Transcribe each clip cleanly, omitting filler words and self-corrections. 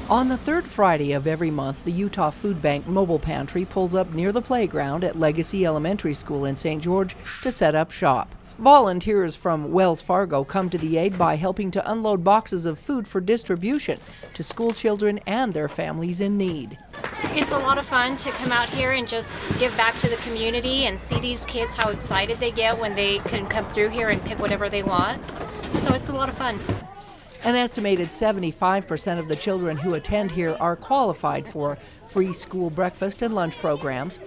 On the third Friday of every month, the Utah Food Bank Mobile Pantry pulls up near the playground at Legacy Elementary School in St. George to set up shop. Volunteers from Wells Fargo come to the aid by helping to unload boxes of food for distribution to school children and their families in need. It's a lot of fun to come out here and just give back to the community and see these kids, how excited they get when they can come through here and pick whatever they want. So it's a lot of fun. An estimated 75% of the children who attend here are qualified for free school breakfast and lunch programs,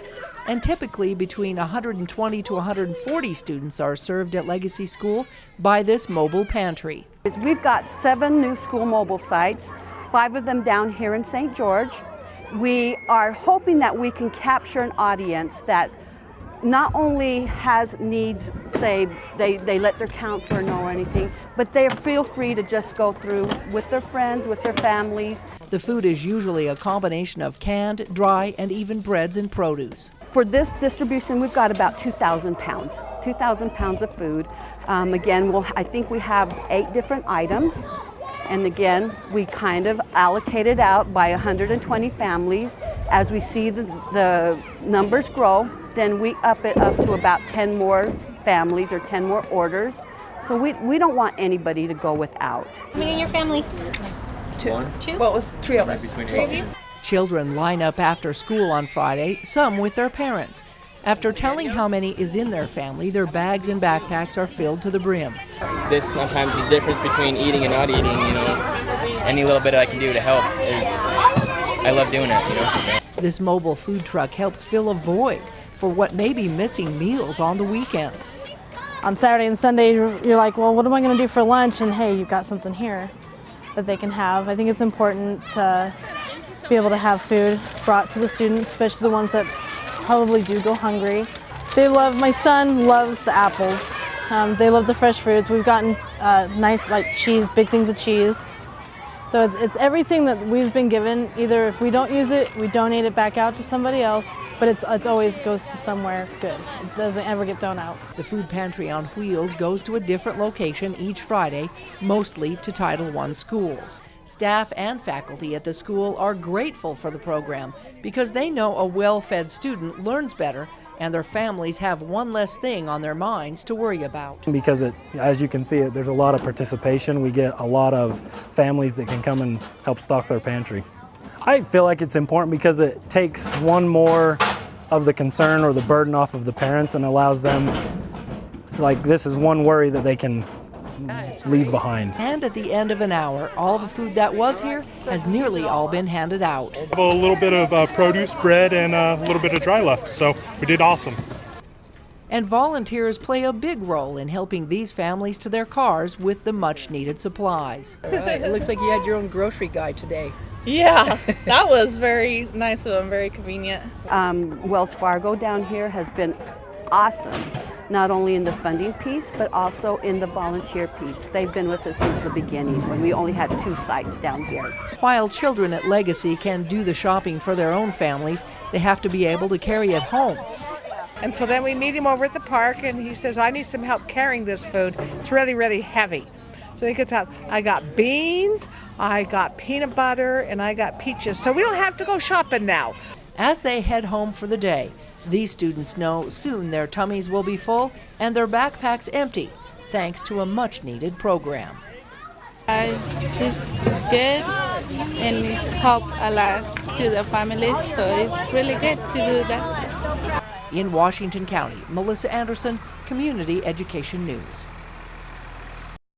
and typically between 120 to 140 students are served at Legacy School by this mobile pantry. We've got 7 new school mobile sites, 5 of them down here in St. George. We are hoping that we can capture an audience that not only has needs, say they let their counselor know or anything, but they feel free to just go through with their friends, with their families. The food is usually a combination of canned, dry, and even breads and produce. For this distribution, we've got about 2,000 pounds, 2,000 pounds of food. Again, I think we have 8 different items. And again, we kind of allocate it out by 120 families. As we see the numbers grow, then we up it up to about 10 more families or 10 more orders. So we don't want anybody to go without. How many in your family? 2. 2? Well, it was 3 of us. 3 of you? Children line up after school on Friday, some with their parents. After telling how many is in their family, their bags and backpacks are filled to the brim. This sometimes the difference between eating and not eating, any little bit I can do to help I love doing it, This mobile food truck helps fill a void for what may be missing meals on the weekends. On Saturday and Sunday, you're like, well, what am I going to do for lunch? And hey, you've got something here that they can have. I think it's important to be able to have food brought to the students, especially the ones that probably do go hungry. My son loves the apples. They love the fresh fruits. We've gotten nice, cheese, big things of cheese. So it's everything that we've been given. Either if we don't use it, we donate it back out to somebody else, but it always goes to somewhere good. It doesn't ever get thrown out. The food pantry on wheels goes to a different location each Friday, mostly to Title I schools. Staff and faculty at the school are grateful for the program because they know a well-fed student learns better and their families have one less thing on their minds to worry about. Because as you can see, there's a lot of participation. We get a lot of families that can come and help stock their pantry. I feel like it's important because it takes one more of the concern or the burden off of the parents and allows them, this is one worry that they can leave behind. And at the end of an hour, all the food that was here has nearly all been handed out. We have a little bit of produce, bread, and a little bit of dry left, so we did awesome. And volunteers play a big role in helping these families to their cars with the much-needed supplies. Right. It looks like you had your own grocery guide today. Yeah, that was very nice of them, very convenient. Wells Fargo down here has been awesome, not only in the funding piece, but also in the volunteer piece. They've been with us since the beginning when we only had 2 sites down here. While children at Legacy can do the shopping for their own families, they have to be able to carry it home. And so then we meet him over at the park, and he says, I need some help carrying this food. It's really, really heavy. So he gets out, I got beans, I got peanut butter, and I got peaches. So we don't have to go shopping now. As they head home for the day, these students know soon their tummies will be full and their backpacks empty, thanks to a much-needed program. It's good and it's helped a lot to the families, so it's really good to do that. In Washington County, Melissa Anderson, Community Education News.